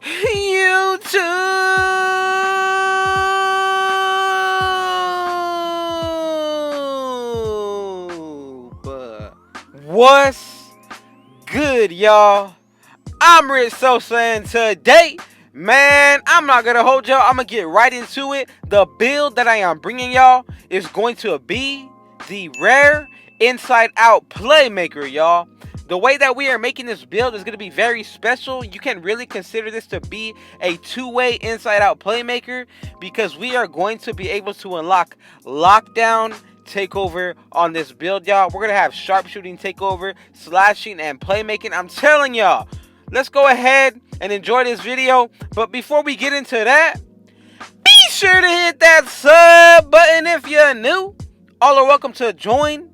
YouTube. What's good, y'all? I'm Rich Sosa, and today, man, I'm not gonna hold y'all. I'm gonna get right into it. The build that I am bringing y'all is going to be the rare inside out Playmaker, y'all. The way that we are making this build is going to be very special. You can really consider this to be a two-way inside-out playmaker because we are going to be able to unlock lockdown takeover on this build, y'all. We're going to have sharpshooting takeover, slashing, and playmaking. I'm telling y'all, let's go ahead and enjoy this video. But before we get into that, be sure to hit that sub button if you're new. All are welcome to join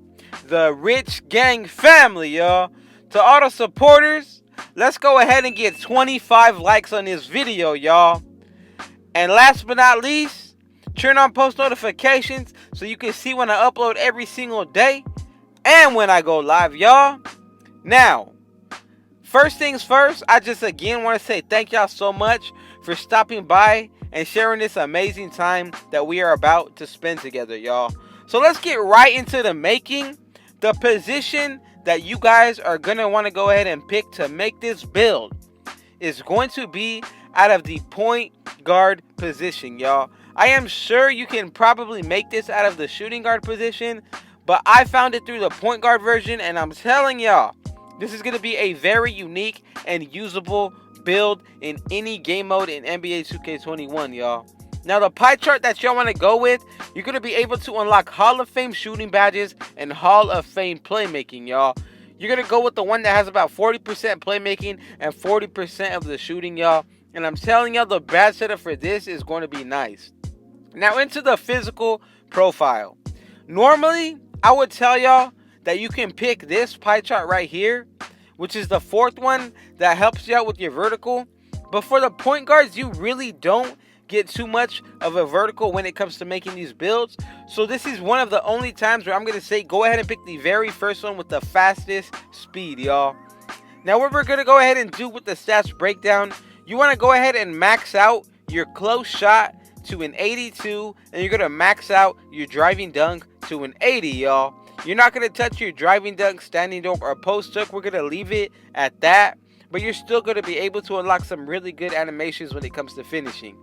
the Rich Gang family, y'all. To all the supporters, let's go ahead and get 25 likes on this video, y'all. And last but not least, turn on post notifications so you can see when I upload every single day and when I go live, y'all. Now, first things first, I just again want to say thank y'all so much for stopping by and sharing this amazing time that we are about to spend together, y'all. So let's get right into the making. The position that you guys are going to want to go ahead and pick to make this build is going to be out of the point guard position, y'all. I am sure you can probably make this out of the shooting guard position, but I found it through the point guard version, and I'm telling y'all, this is going to be a very unique and usable build in any game mode in NBA 2K21, y'all. Now, the pie chart that y'all want to go with, you're going to be able to unlock Hall of Fame shooting badges and Hall of Fame playmaking, y'all. You're going to go with the one that has about 40% playmaking and 40% of the shooting, y'all. And I'm telling y'all, the badge setup for this is going to be nice. Now, into the physical profile. Normally, I would tell y'all that you can pick this pie chart right here, which is the fourth one that helps you out with your vertical. But for the point guards, you really don't get too much of a vertical when it comes to making these builds. So this is one of the only times where I'm going to say go ahead and pick the very first one with the fastest speed, y'all. Now, what we're going to go ahead and do with the stats breakdown, you want to go ahead and max out your close shot to an 82, and you're going to max out your driving dunk to an 80, y'all. You're not going to touch your driving dunk, standing dunk, or post dunk. We're going to leave it at that, but you're still going to be able to unlock some really good animations when it comes to finishing.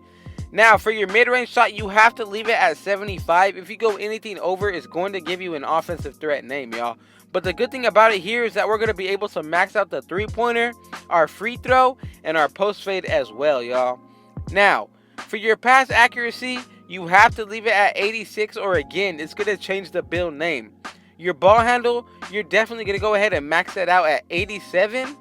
Now, for your mid-range shot, you have to leave it at 75. If you go anything over, it's going to give you an offensive threat name, y'all. But the good thing about it here is that we're going to be able to max out the three-pointer, our free throw, and our post fade as well, y'all. Now, for your pass accuracy, you have to leave it at 86, or again, it's going to change the build name. Your ball handle, you're definitely going to go ahead and max that out at 87.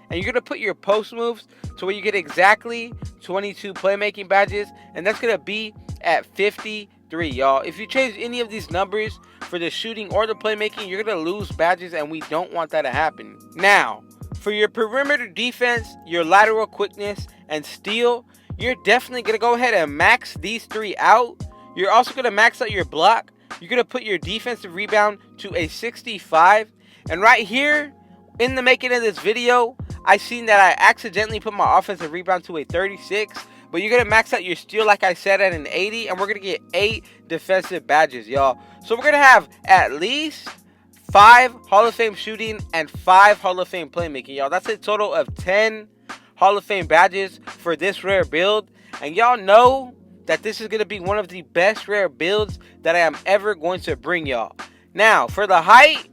And you're going to put your post moves to where you get exactly 22 playmaking badges. And that's going to be at 53, y'all. If you change any of these numbers for the shooting or the playmaking, you're going to lose badges, and we don't want that to happen. Now, for your perimeter defense, your lateral quickness, and steal, you're definitely going to go ahead and max these three out. You're also going to max out your block. You're going to put your defensive rebound to a 65. And right here, in the making of this video, I seen that I accidentally put my offensive rebound to a 36, but you're going to max out your steal, like I said, at an 80, and we're going to get 8 defensive badges, y'all. So we're going to have at least 5 Hall of Fame shooting and 5 Hall of Fame playmaking, y'all. That's a total of 10 Hall of Fame badges for this rare build, and y'all know that this is going to be one of the best rare builds that I am ever going to bring y'all. Now, for the height,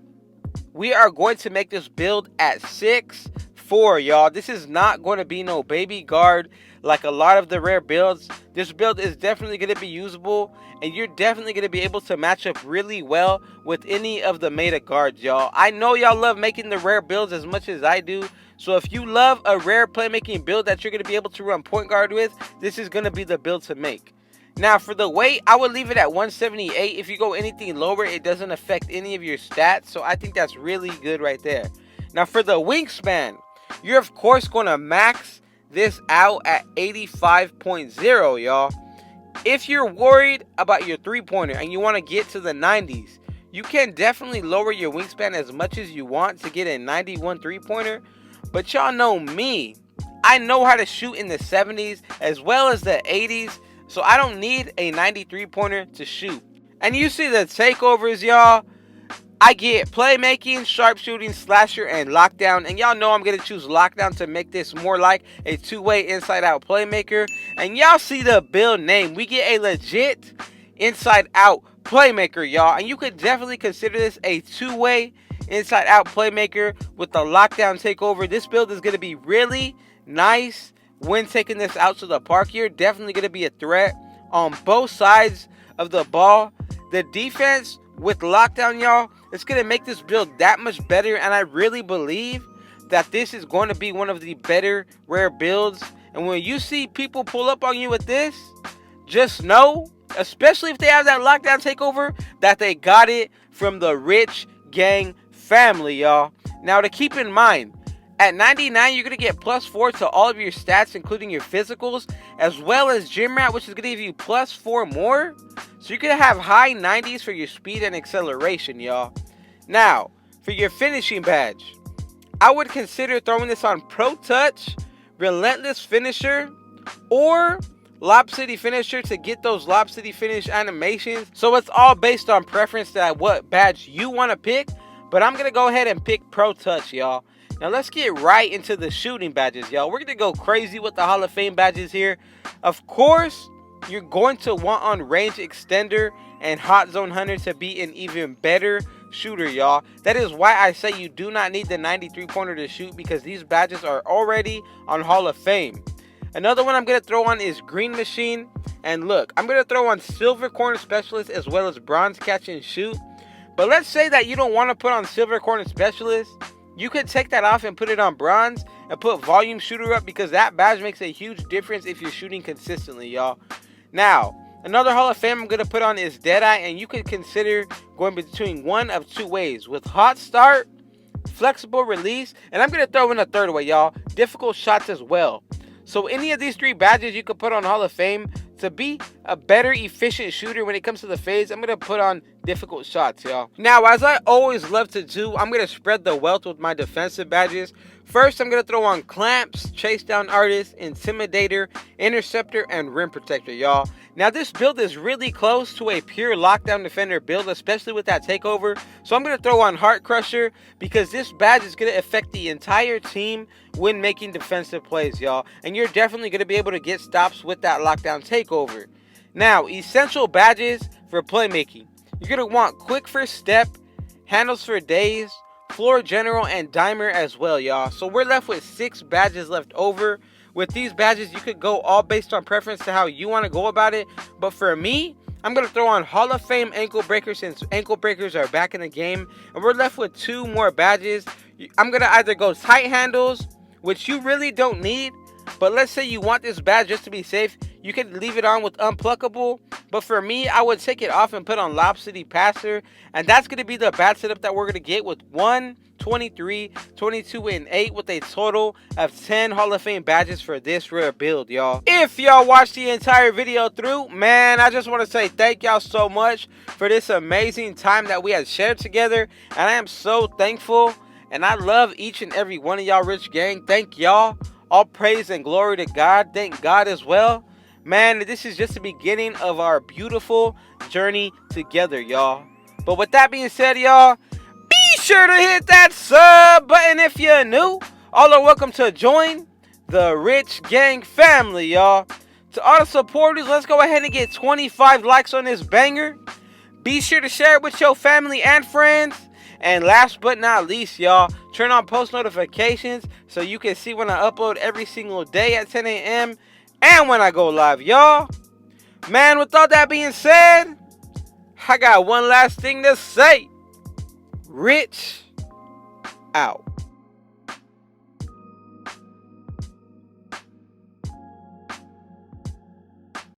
we are going to make this build at 6'4", y'all. This is not going to be no baby guard like a lot of the rare builds. This build is definitely going to be usable, and you're definitely going to be able to match up really well with any of the meta guards, y'all. I know y'all love making the rare builds as much as I do. So if you love a rare playmaking build that you're going to be able to run point guard with, this is going to be the build to make. Now, for the weight, I would leave it at 178. If you go anything lower, it doesn't affect any of your stats. So I think that's really good right there. Now, for the wingspan, you're, of course, going to max this out at 85.0, y'all. If you're worried about your three-pointer and you want to get to the 90s, you can definitely lower your wingspan as much as you want to get a 91 three-pointer. But y'all know me. I know how to shoot in the 70s as well as the 80s, so I don't need a 93 pointer to shoot. And you see the takeovers, y'all. I get playmaking, sharpshooting, slasher, and lockdown. And y'all know I'm going to choose lockdown to make this more like a two-way inside-out playmaker. And y'all see the build name. We get a legit inside-out playmaker, y'all. And you could definitely consider this a two-way inside-out playmaker with the lockdown takeover. This build is going to be really nice when taking this out to the park. You're definitely going to be a threat on both sides of the ball. The defense with lockdown, y'all, it's going to make this build that much better, and I really believe that this is going to be one of the better rare builds. And when you see people pull up on you with this, just know, especially if they have that lockdown takeover, that they got it from the Rich Gang family, y'all. Now, to keep in mind, at 99, you're going to get +4 to all of your stats, including your physicals, as well as gym rat, which is going to give you +4 more. So you're going to have high 90s for your speed and acceleration, y'all. Now, for your finishing badge, I would consider throwing this on Pro Touch, Relentless Finisher, or Lob City Finisher to get those Lob City finish animations. So it's all based on preference that what badge you want to pick. But I'm going to go ahead and pick Pro Touch, y'all. Now let's get right into the shooting badges, y'all. We're going to go crazy with the Hall of Fame badges here. Of course, you're going to want on Range Extender and Hot Zone Hunter to be an even better shooter, y'all. That is why I say you do not need the 93 pointer to shoot, because these badges are already on Hall of Fame. Another one I'm going to throw on is Green Machine. And look, I'm going to throw on Silver Corner Specialist as well as Bronze Catch and Shoot. But let's say that you don't want to put on Silver Corner Specialist. You could take that off and put it on Bronze and put Volume Shooter up, because that badge makes a huge difference if you're shooting consistently, y'all. Now, another Hall of Fame I'm going to put on is Deadeye, and you could consider going between one of two ways, with Hot Start, Flexible Release, and I'm going to throw in a third way, y'all, Difficult Shots as well. So any of these three badges you could put on Hall of Fame to be a better efficient shooter when it comes to the fades. I'm going to put on Difficult Shots, y'all. Now, as I always love to do, I'm going to spread the wealth with my defensive badges. First, I'm going to throw on Clamps, Chase Down Artist, Intimidator, Interceptor, and Rim Protector, y'all. Now, this build is really close to a pure Lockdown Defender build, especially with that takeover. So I'm going to throw on Heart Crusher, because this badge is going to affect the entire team when making defensive plays, y'all. And you're definitely going to be able to get stops with that Lockdown takeover. Now, essential badges for playmaking. You're going to want Quick First Step, Handles for Days, Floor General, and Dimer as well, y'all. So we're left with 6 badges left over. With these badges, you could go all based on preference to how you want to go about it. But for me, I'm going to throw on Hall of Fame Ankle Breaker, since ankle breakers are back in the game. And we're left with 2 more badges. I'm going to either go Tight Handles, which you really don't need. But let's say you want this badge just to be safe, you could leave it on with Unpluckable. But for me, I would take it off and put on Lob City Passer. And that's going to be the badge setup that we're going to get with 1, 23, 22, and 8, with a total of 10 Hall of Fame badges for this rare build, y'all. If y'all watched the entire video through, man, I just want to say thank y'all so much for this amazing time that we had shared together. And I am so thankful. And I love each and every one of y'all, Rich Gang. Thank y'all. All praise and glory to God. Thank God as well. Man, this is just the beginning of our beautiful journey together, y'all. But with that being said, y'all, be sure to hit that sub button if you're new. All are welcome to join the Rich Gang family, y'all. To all the supporters, let's go ahead and get 25 likes on this banger. Be sure to share it with your family and friends. And last but not least, y'all, turn on post notifications so you can see when I upload every single day at 10 a.m. and when I go live, y'all. Man, with all that being said, I got one last thing to say. Rich out.